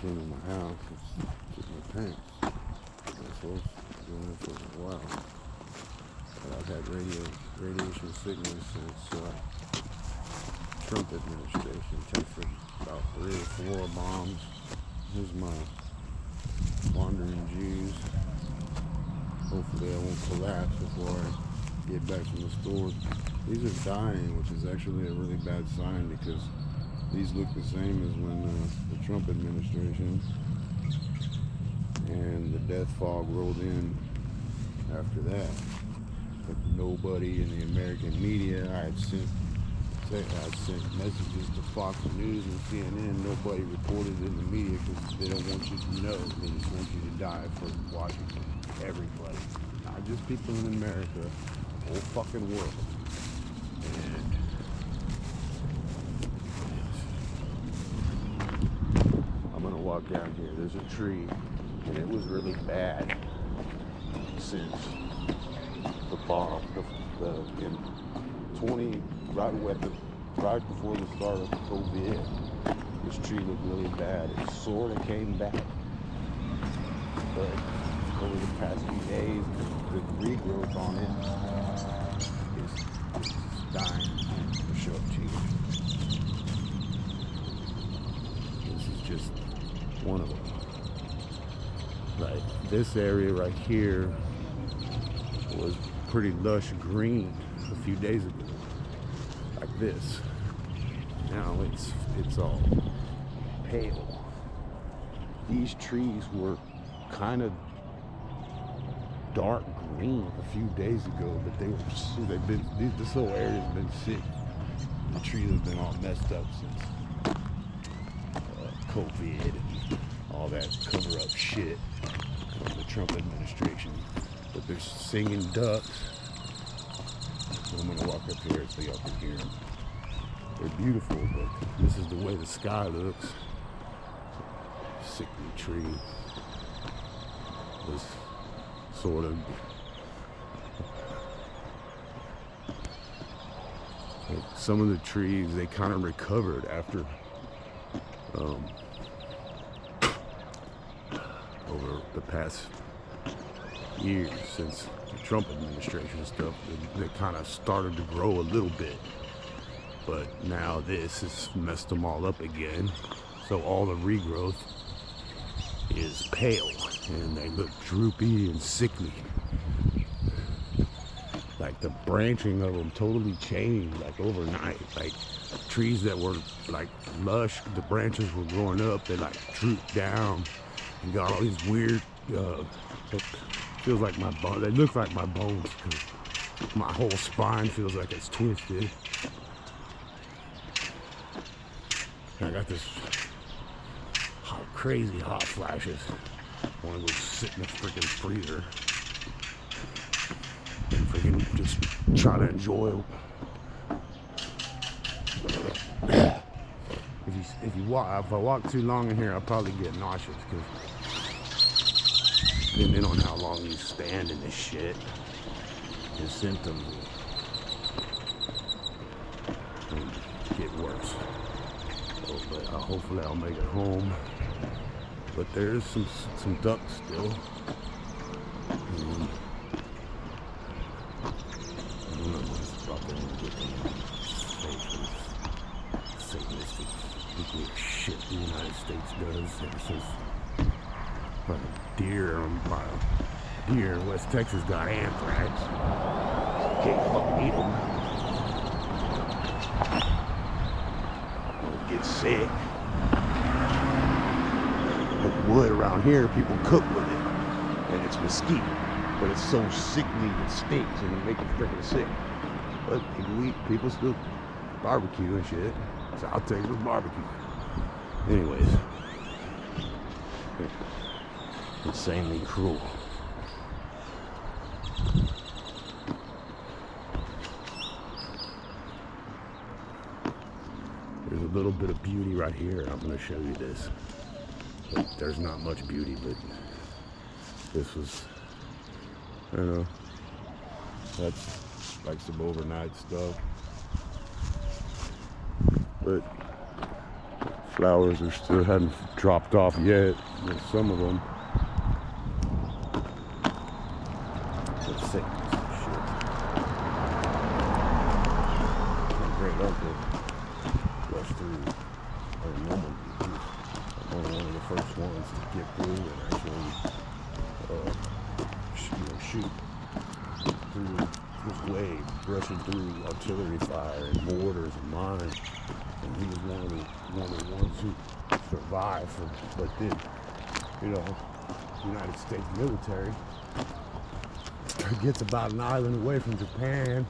came in my house and took my pants. I was doing it for a while. But I've had radiation sickness since Trump administration. Tested about 3 or 4 bombs. Here's my wandering Jews. Hopefully I won't collapse before I get back from the store. These are dying, which is actually a really bad sign because these look the same as when the Trump administration, and the death fog rolled in after that. But nobody in the American media, I had sent messages to Fox News and CNN. Nobody reported it in the media because they don't want you to know. They just want you to die for Washington. Everybody, not just people in America, the whole fucking world. And I'm gonna walk down here. There's a tree, and it was really bad since the bomb, in 20, right before the start of COVID. This tree looked really bad. It sort of came back, but over the past few days, the regrowth on it is dying. I'll show it to you. This is just one of them. Like this area right here was pretty lush green a few days ago, like this. Now it's all pale. These trees were kind of dark green a few days ago, but this whole area's been sick. The trees have been all messed up since COVID and all that cover-up shit from the Trump administration. But they're singing ducks. So I'm gonna walk up here so y'all can hear them. They're beautiful, but this is the way the sky looks. Sickly tree. Was sort of like some of the trees, they kind of recovered after over the past years since the Trump administration stuff. They kind of started to grow a little bit, but now this has messed them all up again. So all the regrowth is pale and they look droopy and sickly. Like the branching of them totally changed, like overnight. Like trees that were like lush, the branches were growing up, they like drooped down and got all these weird, it feels like my bones, they look like my bones because my whole spine feels like it's twisted. I got this crazy hot flashes. I want to go sit in the freaking freezer and freaking just try to enjoy. If I walk too long in here, I'll probably get nauseous because depending on how long you stand in this shit, his symptoms will get worse. But hopefully I'll make it home. But there's some ducks still. I don't know what's about to get them Sadistic nuclear shit the United States does ever since deer in West Texas got anthrax. Can't fucking eat them. Get sick. But wood around here, people cook with it, and it's mesquite, but it's so sickly it stinks and it makes you freaking sick. But people still barbecue and shit, so I'll take it with barbecue. Anyways, insanely cruel. There's a little bit of beauty right here. I'm going to show you this. But there's not much beauty, but this was, I don't know, that's like some overnight stuff. But flowers are still hadn't dropped off yet. There's some of them. Let's see. Shit. My great uncle rushed through a normal. One of the first ones to get through and actually shoot through this wave, rushing through artillery fire and mortars and mines. And he was one of the ones who survived. But then, United States military gets about an island away from Japan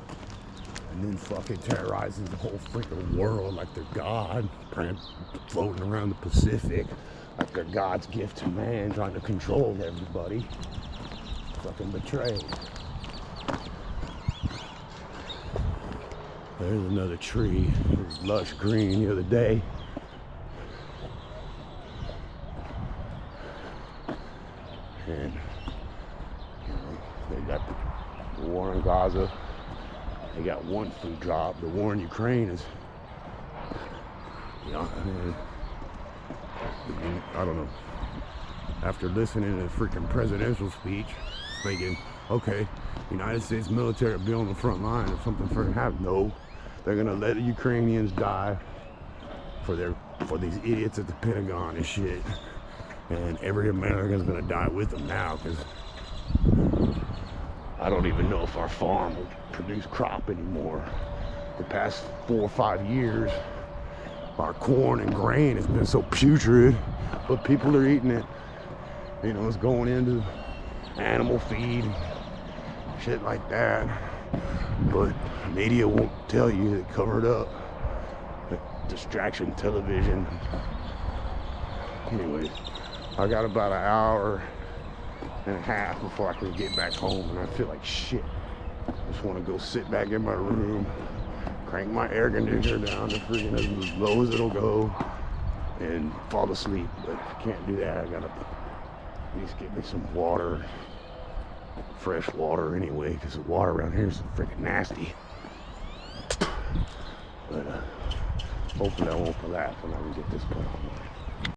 and then fucking terrorizes the whole freaking world like they're God, floating around the Pacific like they're God's gift to man, trying to control everybody. Fucking betrayed. There's another tree. It was lush green the other day. And they got the war in Gaza. They got one food drop. The war in Ukraine is, I don't know. After listening to the freaking presidential speech, thinking, okay, United States military will be on the front line if something freaking happens. No, they're gonna let the Ukrainians die for these idiots at the Pentagon and shit. And every American's gonna die with them now, because I don't even know if our farm will produce crop anymore. The past 4 or 5 years, our corn and grain has been so putrid, but people are eating it. It's going into animal feed, shit like that. But media won't tell you, they cover it up. The distraction television. Anyways, I got about an hour and a half before I can get back home, and I feel like shit. I just want to go sit back in my room, crank my air conditioner down to freaking as low as it'll go, and fall asleep. But I can't do that. I gotta at least get me some water, fresh water anyway, because the water around here is freaking nasty. But hopefully I won't collapse when I can get this put on.